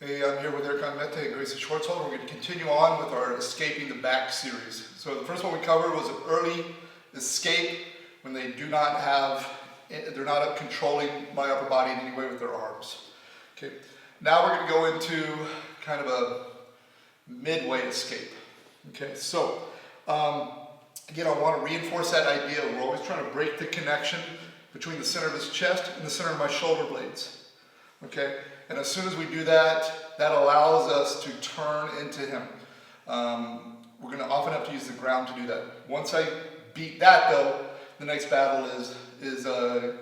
Hey, I'm here with Eric Mete and Gracie Schwartzholder. We're going to continue on with our Escaping the Back series. So the first one we covered was an early escape when they do not have, they're not controlling my upper body in any way with their arms. Okay. Now we're going to go into kind of a midway escape. Okay. So again, I want to reinforce that idea. We're always trying to break the connection between the center of his chest and the center of my shoulder blades. Okay. And as soon as we do that, that allows us to turn into him. We're going to often have to use the ground to do that. Once I beat that though, the next battle is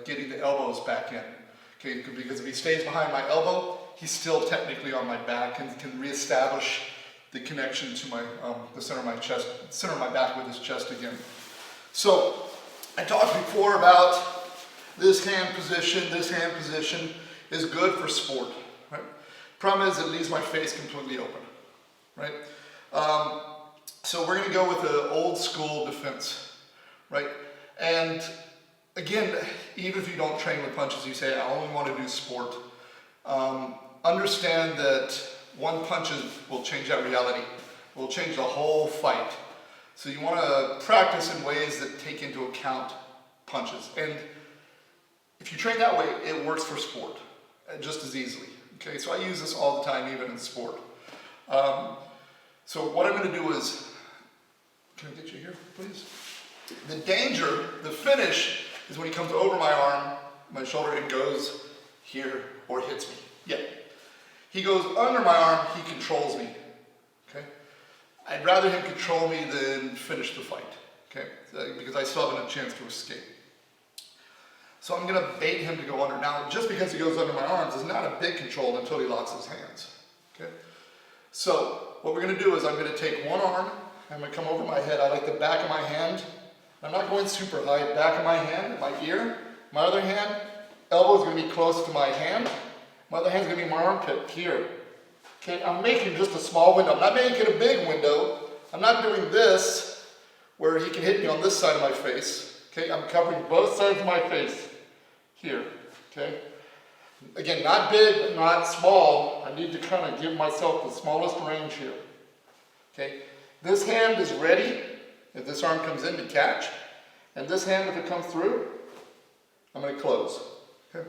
getting the elbows back in. Okay, because if he stays behind my elbow, he's still technically on my back and can reestablish the connection to my the center of my chest, center of my back with his chest again. So I talked before about this hand position. This hand position is good for sport, right? Problem is it leaves my face completely open, right? So we're going to go with the old school defense, right? And again, even if you don't train with punches, you say, I only want to do sport. Understand that one punch will change that reality. Will change the whole fight. So you want to practice in ways that take into account punches. And if you train that way, it works for sport just as easily. Okay, so I use this all the time, even in sport. So what I'm going to do is, can I get you here, please? The danger, the finish, is when he comes over my arm, my shoulder, and goes here or hits me. Yeah. He goes under my arm, he controls me. Okay? I'd rather him control me than finish the fight. Okay? Because I still have a chance to escape. So I'm going to bait him to go under. Now, just because he goes under my arms is not a big control until he locks his hands. Okay? So what we're going to do is I'm going to take one arm, I'm going to come over my head. I like the back of my hand. I'm not going super high. Back of my hand, my ear. My other hand, elbow is going to be close to my hand. My other hand is going to be my armpit here. Okay? I'm making just a small window. I'm not making it a big window. I'm not doing this where he can hit me on this side of my face. Okay? I'm covering both sides of my face. Here, okay? Again, not big, but not small. I need to kind of give myself the smallest range here. Okay? This hand is ready if this arm comes in to catch. And this hand, if it comes through, I'm going to close. Okay?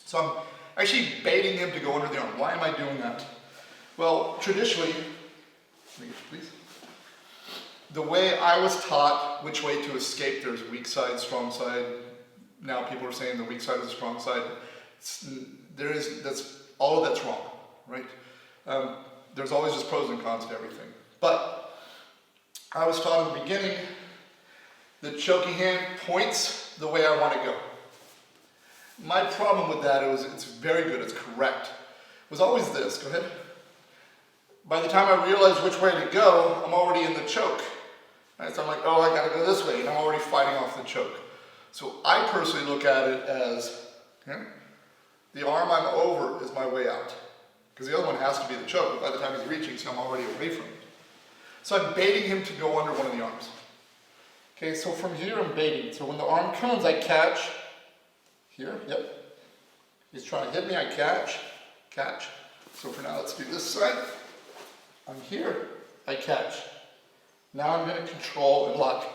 So I'm actually baiting him to go under the arm. Why am I doing that? Well, traditionally, please. The way I was taught which way to escape, there's weak side, strong side. Now people are saying the weak side is the strong side. All of that's wrong, right? There's always just pros and cons to everything. But I was taught in the beginning that choking hand points the way I want to go. My problem with that is it's very good, it's correct. It was always this, go ahead. By the time I realized which way to go, I'm already in the choke. Right? So I'm like, oh, I gotta go this way, and I'm already fighting off the choke. So I personally look at it as, okay, the arm I'm over is my way out. Because the other one has to be the choke, but by the time he's reaching, so I'm already away from it. So I'm baiting him to go under one of the arms. Okay, so from here I'm baiting. So when the arm comes, I catch. Here, yep. He's trying to hit me, I catch, catch. So for now, let's do this side. I'm here, I catch. Now I'm going to control and lock.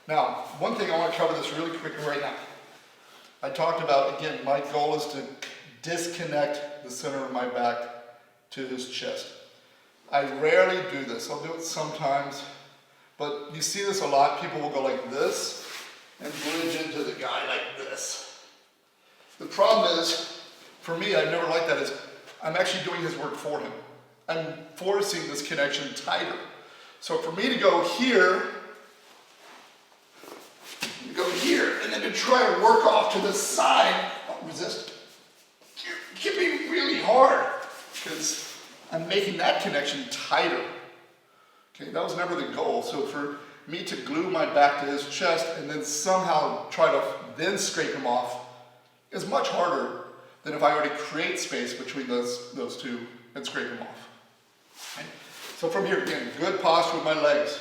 Now, one thing I want to cover this really quickly right now. I talked about, again, my goal is to disconnect the center of my back to his chest. I rarely do this. I'll do it sometimes, but you see this a lot. People will go like this and bridge into the guy like this. The problem is, for me, I've never liked that, is I'm actually doing his work for him. I'm forcing this connection tighter. So for me to go here, and then to try to work off to the side, resist, it can be really hard because I'm making that connection tighter. Okay, that was never the goal. So for me to glue my back to his chest and then somehow try to then scrape him off is much harder than if I were to create space between those two and scrape him off. Okay? So from here, again, good posture with my legs.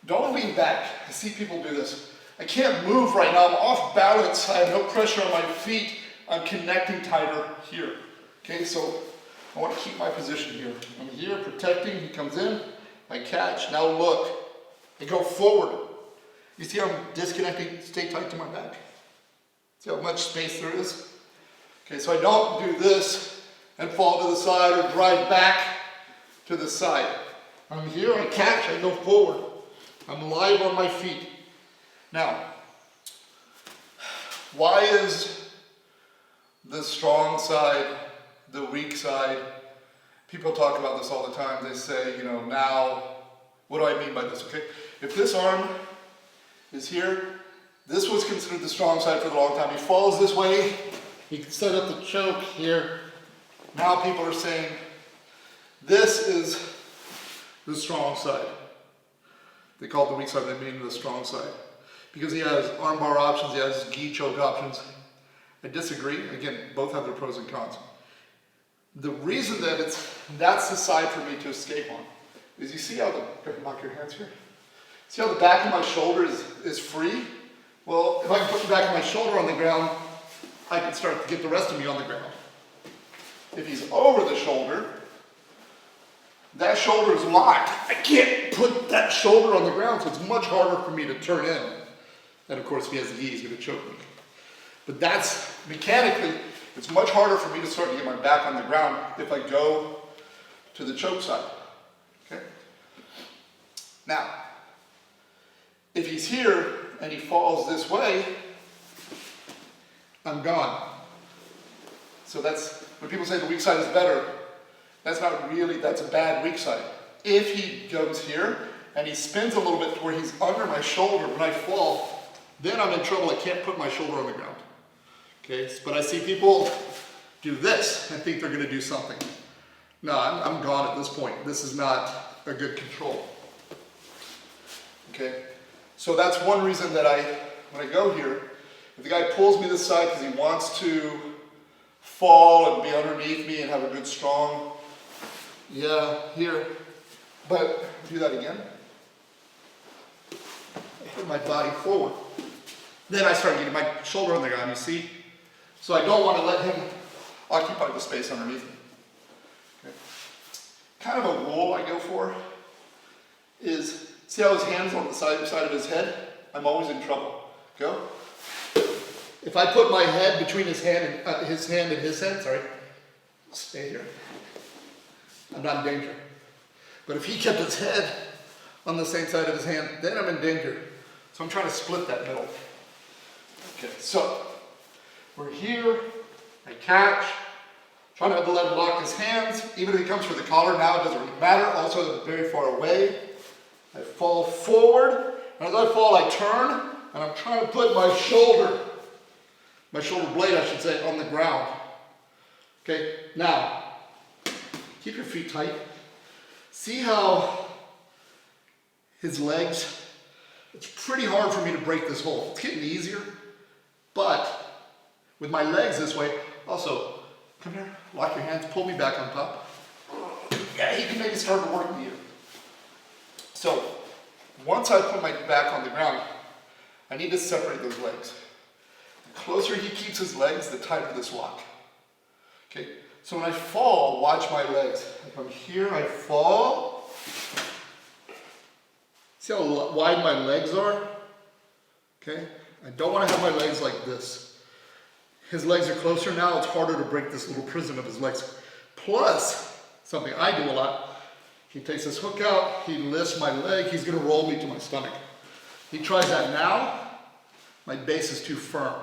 Don't lean back. I see people do this. I can't move right now. I'm off balance. I have no pressure on my feet. I'm connecting tighter here. Okay, so I want to keep my position here. I'm here protecting, he comes in, I catch, now look, I go forward. You see how I'm disconnecting, stay tight to my back? See how much space there is? Okay, so I don't do this and fall to the side or drive back to the side. I'm here, I catch, I go forward. I'm live on my feet. Now, why is the strong side the weak side? People talk about this all the time. They say, you know, now, what do I mean by this, okay? If this arm is here, this was considered the strong side for a long time. He falls this way, he can set up the choke here. Now people are saying, this is the strong side. They call it the weak side, they mean the strong side. Because he has armbar options, he has gi choke options. I disagree. Again, both have their pros and cons. The reason that that's the side for me to escape on is you see how knock your hands here? See how the back of my shoulder is free? Well, if I can put the back of my shoulder on the ground, I can start to get the rest of me on the ground. If he's over the shoulder, that shoulder is locked. I can't put that shoulder on the ground, so it's much harder for me to turn in. And of course, if he has the gi, he's going to choke me. But that's, mechanically, it's much harder for me to start to get my back on the ground if I go to the choke side. Okay? Now, if he's here and he falls this way, I'm gone. So that's, when people say the weak side is better, that's not really, that's a bad weak side. If he goes here and he spins a little bit to where he's under my shoulder when I fall, then I'm in trouble. I can't put my shoulder on the ground. Okay, but I see people do this and think they're going to do something. No, I'm gone at this point. This is not a good control. Okay, so that's one reason that when I go here, if the guy pulls me this side because he wants to fall and be underneath me and have a good strong, yeah, here, but do that again. I put my body forward. Then I start getting my shoulder on the ground, you see? So I don't want to let him occupy the space underneath me. Okay. Kind of a rule I go for is, see how his hand's on the side of his head? I'm always in trouble. Go. If I put my head between his hand and his head, sorry, stay here. I'm not in danger. But if he kept his head on the same side of his hand, then I'm in danger. So I'm trying to split that middle. Okay, so we're here, I catch, trying not to let him lock his hands. Even if he comes for the collar now, it doesn't really matter. Also, very far away. I fall forward, and as I fall, I turn, and I'm trying to put my shoulder blade, I should say, on the ground. Okay, now, keep your feet tight. See how his legs, it's pretty hard for me to break this hold. It's getting easier, but with my legs this way, also, come here, lock your hands, pull me back on top. Yeah, he can maybe start to work me here. So, once I put my back on the ground, I need to separate those legs. The closer he keeps his legs, the tighter this lock. Okay, so when I fall, watch my legs. If I'm here, I fall. See how wide my legs are? Okay, I don't want to have my legs like this. His legs are closer now, it's harder to break this little prison of his legs. Plus, something I do a lot, he takes his hook out, he lifts my leg, he's going to roll me to my stomach. He tries that now, my base is too firm.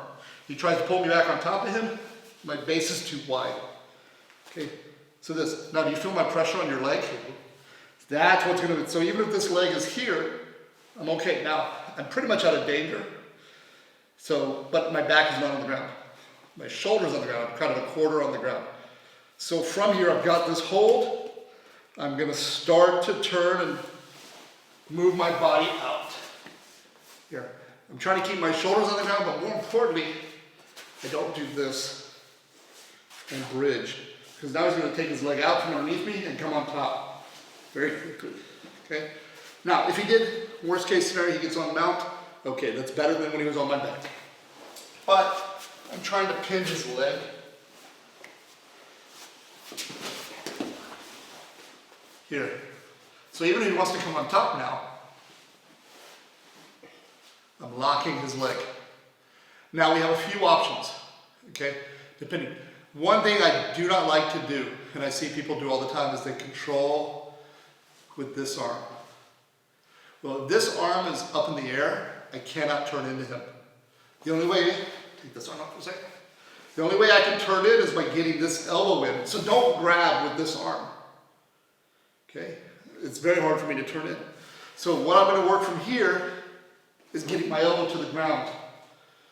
He tries to pull me back on top of him, my base is too wide. Okay, so this, now do you feel my pressure on your leg? That's what's going to, so even if this leg is here, I'm okay. Now, I'm pretty much out of danger. So, but my back is not on the ground. My shoulder's on the ground, I'm kind of a quarter on the ground. So from here, I've got this hold. I'm going to start to turn and move my body out. Here, I'm trying to keep my shoulders on the ground, but more importantly, I don't do this and bridge. Because now he's going to take his leg out from underneath me and come on top very quickly. Okay? Now, if he did, worst case scenario, he gets on mount, okay, that's better than when he was on my back. But I'm trying to pin his leg. here. So even if he wants to come on top now, I'm locking his leg. Now we have a few options, okay, depending. One thing I do not like to do, and I see people do all the time, is they control with this arm. Well, if this arm is up in the air, I cannot turn into him. The only way, take this arm off for a second. The only way I can turn in is by getting this elbow in. So don't grab with this arm, okay? It's very hard for me to turn in. So what I'm gonna work from here is getting my elbow to the ground.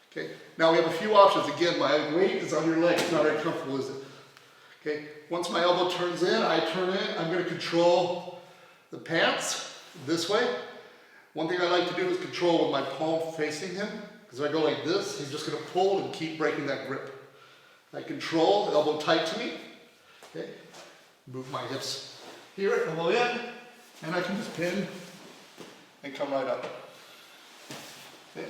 Okay, now we have a few options. Again, my weight is on your leg. It's not very comfortable, is it? Okay, once my elbow turns in, I turn in. I'm going to control the pants this way. One thing I like to do is control with my palm facing him. Because if I go like this, he's just going to pull and keep breaking that grip. I control, elbow tight to me. Okay, move my hips here, elbow in, and I can just pin and come right up. Okay.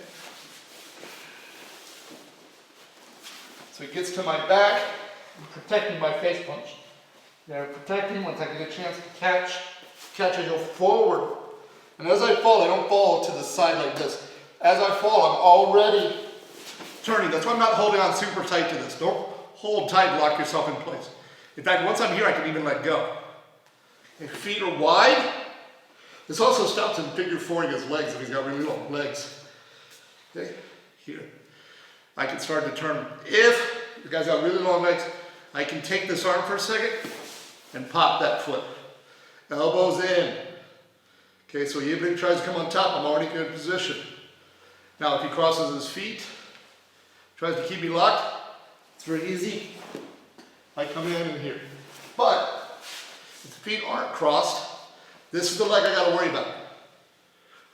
So he gets to my back, I'm protecting my face punch. They're protecting once I get a chance to catch, I go forward. And as I fall, I don't fall to the side like this. As I fall, I'm already turning. That's why I'm not holding on super tight to this. Don't hold tight, lock yourself in place. In fact, once I'm here, I can even let go. If feet are wide, this also stops him figure four-ing his legs if he's got really long legs. Okay, here. I can start to turn. If the guy's got really long legs, I can take this arm for a second and pop that foot. Elbows in. Okay, so even if he tries to come on top, I'm already in good position. Now if he crosses his feet, tries to keep me locked, it's very easy. I come in and here. But if the feet aren't crossed, this is the leg I gotta worry about.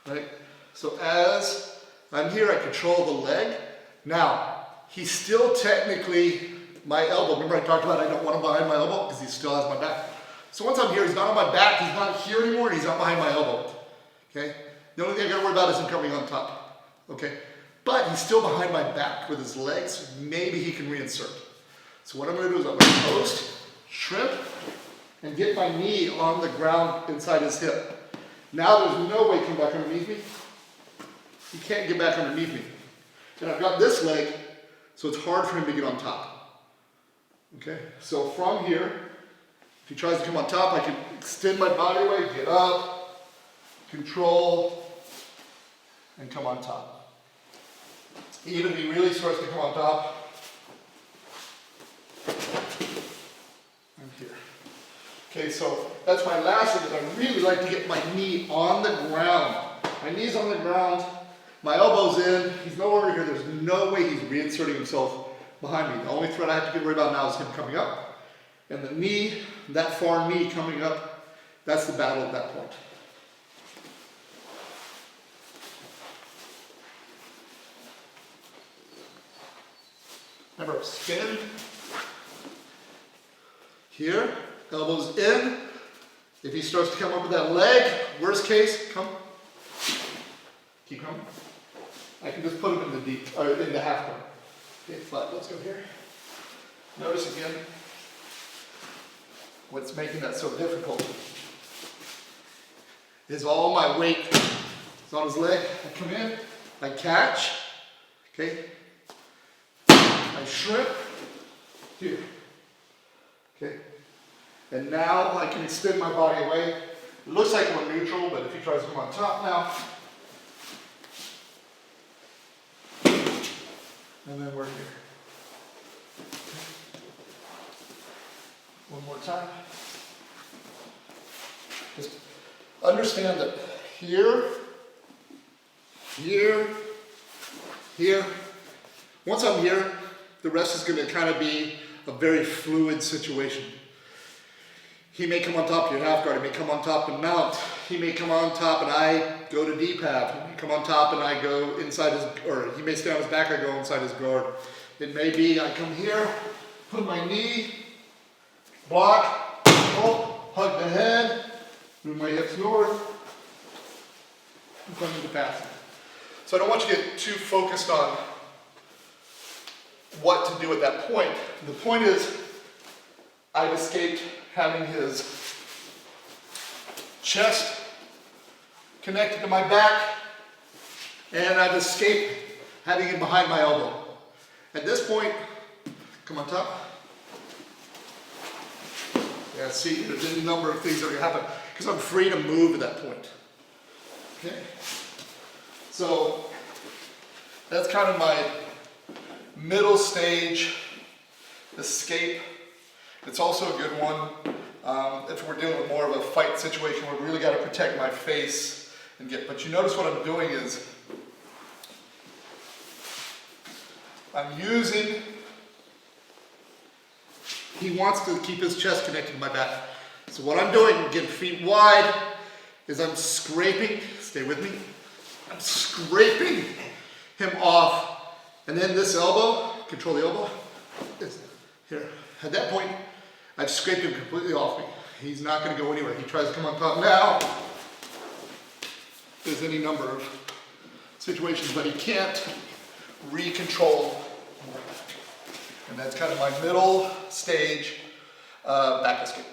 Right? So as I'm here, I control the leg. Now, he's still technically my elbow. Remember I talked about I don't want him behind my elbow because he still has my back. So once I'm here, he's not on my back, he's not here anymore, and he's not behind my elbow. Okay? The only thing I gotta worry about is him coming on top. Okay? But he's still behind my back with his legs. Maybe he can reinsert. So what I'm gonna do is I'm gonna post, shrimp, and get my knee on the ground inside his hip. Now there's no way he can come back underneath me. He can't get back underneath me. And I've got this leg, so it's hard for him to get on top. Okay, so from here, if he tries to come on top, I can extend my body weight, get up, control, and come on top. Even if he really starts to come on top, I'm here. Okay, so that's my last thing, is I really like to get my knee on the ground. My knee's on the ground. My elbow's in, he's no longer here, there's no way he's reinserting himself behind me. The only threat I have to get worried about now is him coming up. And the knee, that far knee coming up, that's the battle at that point. Remember, spin. Here, elbows in. If he starts to come up with that leg, worst case, come. Keep coming. I can just put him in the deep, or in the half guard. Okay, flat, let's go here. Notice again, what's making that so difficult is all my weight is on his leg. I come in, I catch, okay? I shrimp, here, okay? And now I can extend my body away. It looks like we're neutral, but if he tries to come on top now, and then we're here. One more time. Just understand that here, here, here. Once I'm here, the rest is going to kind of be a very fluid situation. He may come on top of your half guard, he may come on top and mount, he may come on top and I go to deep half, he may come on top and I go inside his, or he may stay on his back, I go inside his guard. It may be I come here, put my knee, block, pull, hug the head, move my hips north, and come into passing. So I don't want you to get too focused on what to do at that point. The point is, I've escaped having his chest connected to my back, and I've escaped having him behind my elbow. At this point, come on top. Yeah, see, there's any number of things that are gonna happen because I'm free to move at that point. Okay, so that's kind of my middle stage escape. It's also a good one if we're dealing with more of a fight situation where we really got to protect my face and get. But you notice what I'm doing is I'm using. He wants to keep his chest connected to my back. So what I'm doing, getting feet wide, is I'm scraping. Stay with me. I'm scraping him off, and then this elbow. Control the elbow. Here. At that point, I've scraped him completely off me. He's not going to go anywhere. He tries to come on top now. There's any number of situations, but he can't re-control. And that's kind of my middle stage back escape.